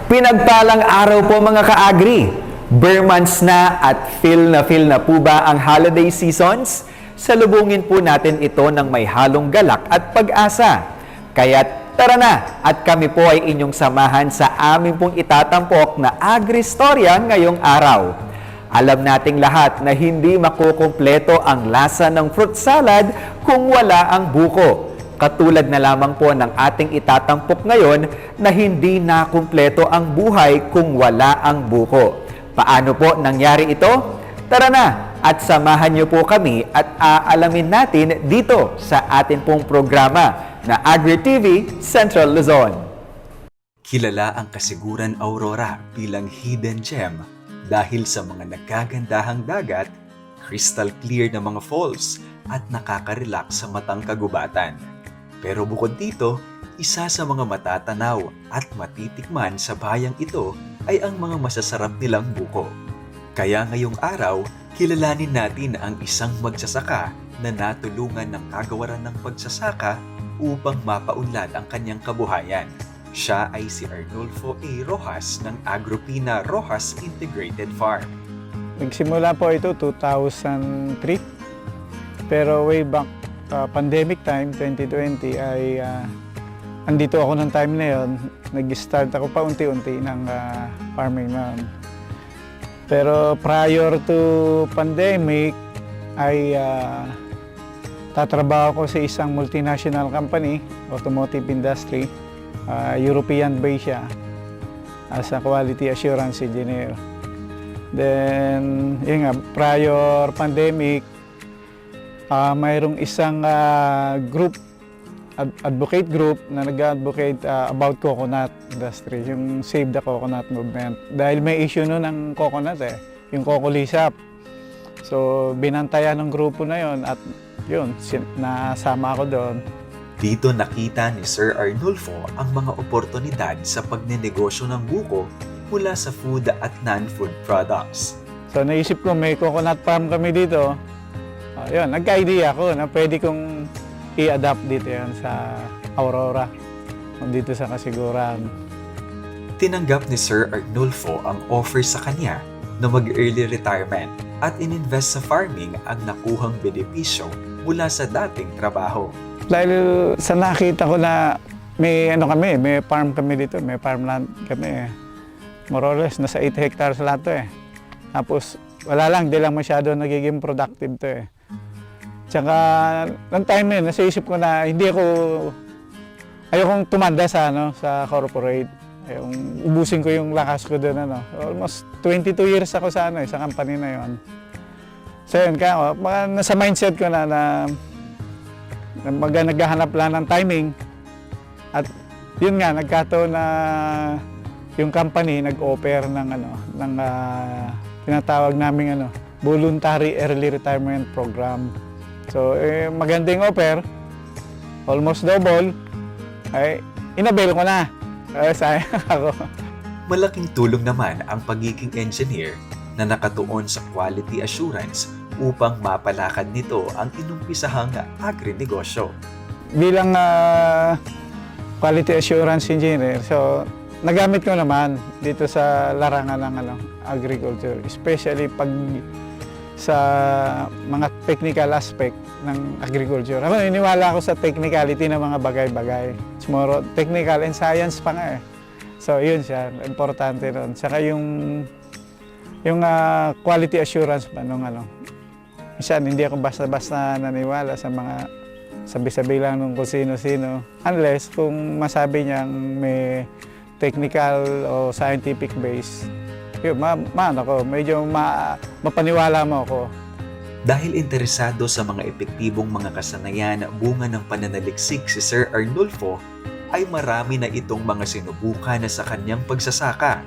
Pinagpalang araw po mga ka-agri. Bare months na at feel na po ba ang holiday seasons? Salubungin po natin ito ng may halong galak at pag-asa. Kaya tara na at kami po ay inyong samahan sa aming pong itatampok na agri-storya ngayong araw. Alam nating lahat na hindi makukumpleto ang lasa ng fruit salad kung wala ang buko. Katulad na lamang po ng ating itatampok ngayon na hindi nakumpleto ang buhay kung wala ang buko. Paano po nangyari ito? Tara na at samahan niyo po kami at aalamin natin dito sa atin pong programa na AgriTV Central Luzon. Kilala ang Kasiguran Aurora bilang hidden gem dahil sa mga nagagandahang dagat, crystal clear na mga falls at nakaka-relax sa matang kagubatan. Pero bukod dito, isa sa mga matatanaw at matitikman sa bayang ito ay ang mga masasarap nilang buko. Kaya ngayong araw, kilalanin natin ang isang magsasaka na natulungan ng kagawaran ng pagsasaka upang mapaunlad ang kanyang kabuhayan. Siya ay si Arnulfo A. Rojas ng Agropina Rojas Integrated Farm. Nagsimula po ito 2003, pero way back pandemic time, 2020, ay andito ako ng time na yon. Nag-start ako pa unti-unti ng farming noon. Pero prior to pandemic, ay tatrabaho ko sa isang multinational company, automotive industry, European based siya, as a quality assurance engineer. Then, yun nga, prior pandemic, mayroong isang group, advocate group na nag-advocate about coconut industry, yung Save the Coconut Movement. Dahil may issue nun ng coconut yung cocolisap. So binantayan ng grupo na yon at yun, nasama ako doon. Dito nakita ni Sir Arnulfo ang mga oportunidad sa pagnenegosyo ng buko mula sa food at non-food products. So naisip ko may coconut farm kami dito. Yun, nagka-idea ako na pwede kong i-adapt dito yan sa Aurora, dito sa Kasiguran. Tinanggap ni Sir Arnulfo ang offer sa kanya na mag-early retirement at ininvest sa farming ang nakuhang benepisyo mula sa dating trabaho. Dahil sa nakita ko na may may farm kami dito, may farmland kami. More or less, nasa 8 hectares lahat to Tapos wala lang, di lang masyado nagiging productive to Tsaka, noong time na yun, nasa isip ko na ayokong tumanda sa corporate. Ubusin ko yung lakas ko doon, Almost 22 years ako sa sa company na yon. So yun, nasa mindset ko na naghahanap lang ng timing. At yun nga, nagkataon na yung company nag-offer ng tinatawag naming voluntary early retirement program. So, magandang offer, almost double, ay inabail ko na. Sayang ako. Malaking tulong naman ang pagiging engineer na nakatuon sa quality assurance upang mapalakad nito ang inumpisahang agri-negosyo. Bilang quality assurance engineer, so nagamit ko naman dito sa larangan ng agriculture, especially pag sa mga technical aspect ng agriculture. Ako naniniwala ako sa technicality ng mga bagay-bagay. It's more technical and science pa nga So yun siya, importante ron. Saka yung quality assurance pa minsan hindi ako basta-basta naniwala sa mga sabi-sabi lang nung kung sino-sino. Unless kung masabi niyang may technical o scientific base, medyo mapaniwala mo ako. Dahil interesado sa mga epektibong mga kasanayan bunga ng pananaliksik si Sir Arnulfo, ay marami na itong mga sinubukan na sa kanyang pagsasaka,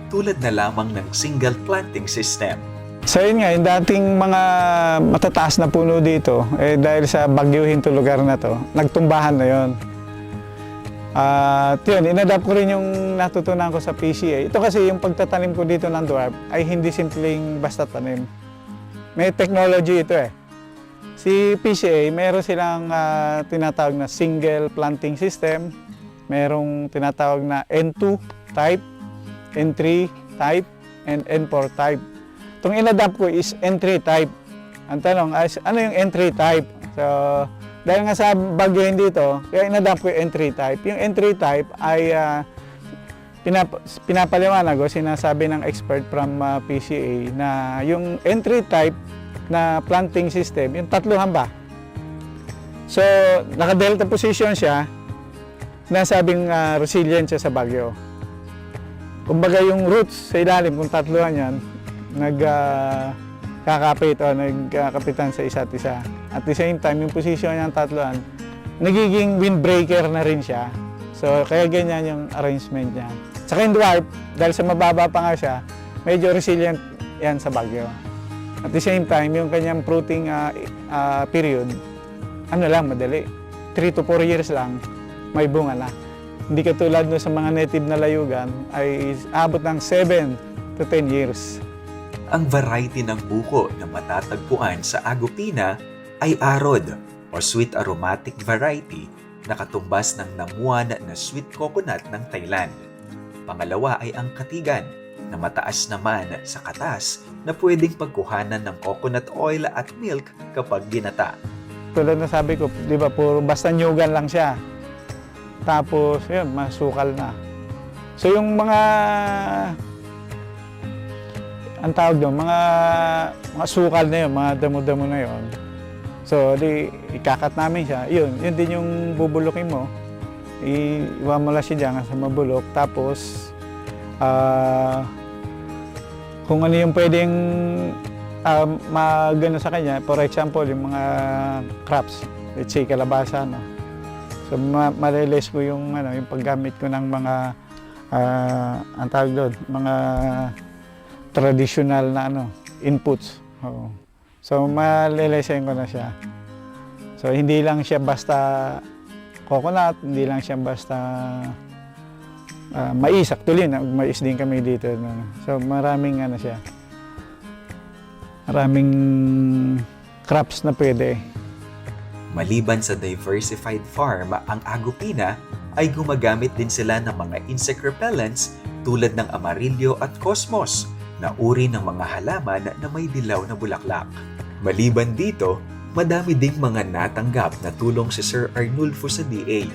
tulad na lamang ng single planting system. So yun nga, yung dating mga matataas na puno dito, dahil sa bagyuhin to lugar na to, nagtumbahan na yon. At yun, inadapt ko rin yung natutunan ko sa PCA. Ito kasi yung pagtatanim ko dito ng dwarf ay hindi simpleng basta tanim. May technology ito Si PCA, meron silang tinatawag na single planting system, merong tinatawag na N2 type, N3 type and N4 type. Itong in-adapt ko is N3 type. Ang tanong, ano yung N3 type? So, dahil nga sa bagyo dito, kaya in-adapt ko yung N3 type. Yung N3 type ay pinapaliwanag o sinasabi ng expert from PCA na yung N3 type na planting system, yung tatlo hamba. So, naka-delta position siya, nasabing resilient siya sa bagyo. Kumbaga yung roots sa ilalim, kung tatluhan yan, nagkakapit o nagkakapitan sa isa't isa. At the same time, yung position niyang tatluhan, nagiging windbreaker na rin siya. So, kaya ganyan yung arrangement niya. Sa yung dwarf, dahil sa mababa pa nga siya, medyo resilient yan sa bagyo. At the same time, yung kanyang fruiting period, madali. 3 to 4 years lang, may bunga na. Hindi katulad no sa mga native na layugan ay abot ng 7 to 10 years. Ang variety ng buko na matatagpuan sa Agupina ay Arod o sweet aromatic variety na katumbas ng namuan na sweet coconut ng Thailand. Pangalawa ay ang Katigan na mataas naman sa katas na pwedeng pagkuhanan ng coconut oil at milk kapag ginata. Tulad na sabi ko, di ba, puro basta nyugan lang siya. Tapos, yun, masukal na. So, yung mga, ang tawag doon, mga sukal na yun, mga damo-damo na yun. So, di, ikakat namin siya. Yun din yung bubulukin mo. Iwan mo lang siya dyan sa mabulok. Tapos, kung ano yung pwedeng magano sa kanya, for example, yung mga crops, let's say kalabasa, no? So, ma-realize ko yung paggamit ko ng mga, ang tawag doon, mga traditional na inputs. Oo. So, ma-realize ko na siya. So, hindi lang siya basta coconut, hindi lang siya basta mais. Actually, mais din kami dito. No? So, maraming siya. Maraming crops na pwede. Maliban sa diversified farm, ang Agupina ay gumagamit din sila ng mga insect repellents tulad ng amarillo at cosmos na uri ng mga halaman na may dilaw na bulaklak. Maliban dito, madami ding mga natanggap na tulong si Sir Arnulfo sa DA.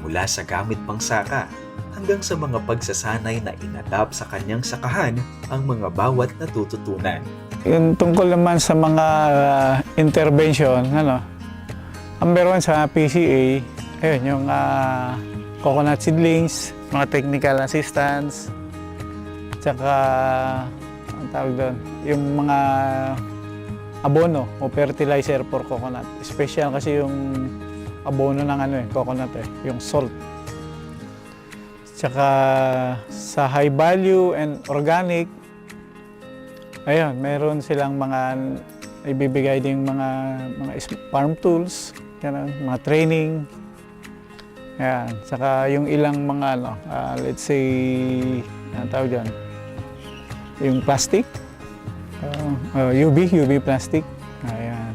Mula sa gamit pangsaka hanggang sa mga pagsasanay na inadapt sa kanyang sakahan ang mga bawat natututunan. Yung tungkol naman sa mga intervention, number 1 sa PCA, ayun, yung coconut seedlings, mga technical assistance, tsaka, ang tawag doon, yung mga abono o fertilizer for coconut. Special kasi yung abono ng coconut, yung salt. Tsaka sa high value and organic, ayun, meron silang mga ibibigay ding mga farm tools, mga training. Ayan, saka yung ilang mga let's say, ang tawag dyan, yung plastic, UV plastic. Ayan.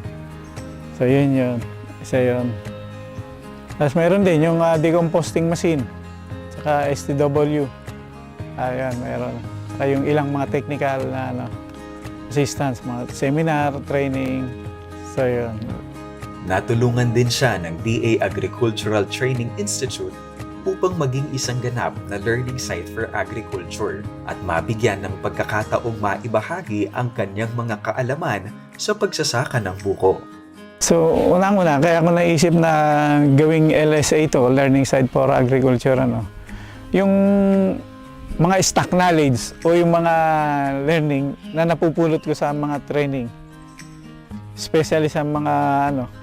So yun. Isa yun. Tapos meron din yung decomposting machine, saka STW. Ayan, meron. Saka yung ilang mga technical na assistance, mga seminar, training. So yun. Natulungan din siya ng DA Agricultural Training Institute upang maging isang ganap na learning site for agriculture at mabigyan ng pagkakataong maibahagi ang kanyang mga kaalaman sa pagsasaka ng buko. So, unang-una, kaya ako naisip na gawing LSA ito, Learning Site for Agriculture, yung mga stock knowledge o yung mga learning na napupulot ko sa mga training. Especially sa mga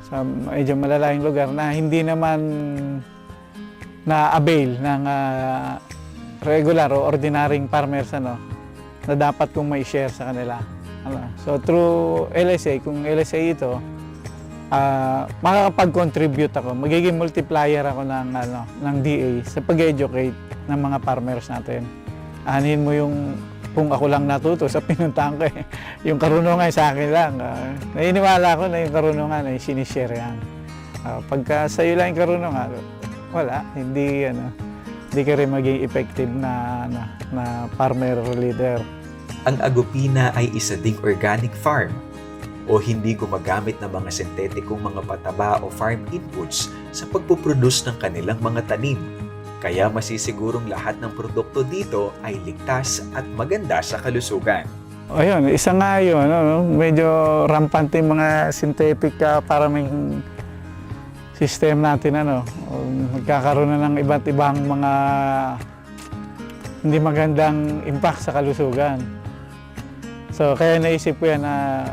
sa medyo malalayong lugar na hindi naman na-avail ng regular o ordinaryong farmers na dapat kong mai-share sa kanila. So through LSA, kung LSA ito, makakapag-contribute ako, magiging multiplier ako ng DA sa pag-educate ng mga farmers natin. Anin mo yung kung ako lang natuto sa pinuntahan ko yung karunungan sa akin lang. Naniniwala ko na yung karunungan ay sinishare yan. Pagka sa iyo lang yung karunungan, wala, hindi di ka rin maging effective na farmer leader. Ang Agopina ay isa ding organic farm o hindi gumagamit ng mga sintetikong mga pataba o farm inputs sa pagpuproduce ng kanilang mga tanim. Kaya masisigurong lahat ng produkto dito ay ligtas at maganda sa kalusugan. Ayun, isa nga yun, medyo rampante yung mga synthetic farming system natin. Magkakaroon na ng iba't ibang mga hindi magandang impact sa kalusugan. So kaya naisip ko yan na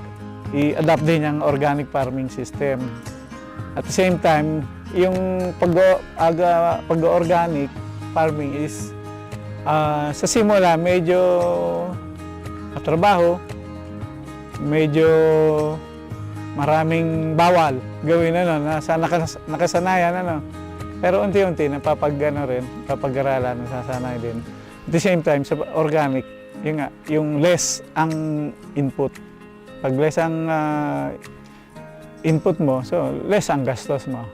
i-adapt din yung organic farming system. At the same time, yung pag-organic farming is sa simula medyo matrabaho, medyo maraming bawal gawin nasa nakasanayan Pero unti-unti napapag-aralan, nasasanay din. At the same time sa organic, yung less ang input. Pag less ang input mo, so less ang gastos mo.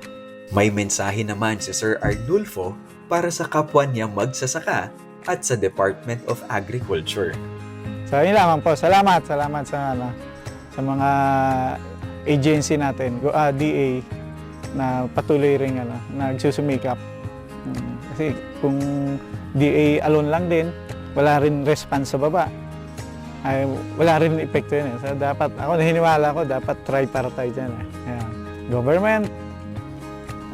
May mensahe naman si Sir Arnulfo para sa kapwa niya magsasaka at sa Department of Agriculture. So yun lamang po. Salamat sa mga agency natin, DA, na patuloy rin nagsusumikap. Kasi kung DA alone lang din, wala rin response sa baba, ay wala rin epekto yun. So dapat, naniniwala ko, dapat tripartite yan. Government,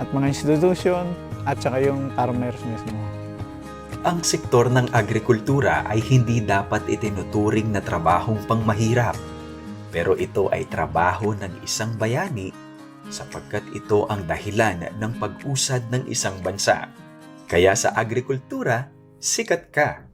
at mga institution, at saka yung farmers mismo. Ang sektor ng agrikultura ay hindi dapat itinuturing na trabahong pangmahirap. Pero ito ay trabaho ng isang bayani sapagkat ito ang dahilan ng pag-usad ng isang bansa. Kaya sa agrikultura, sikat ka.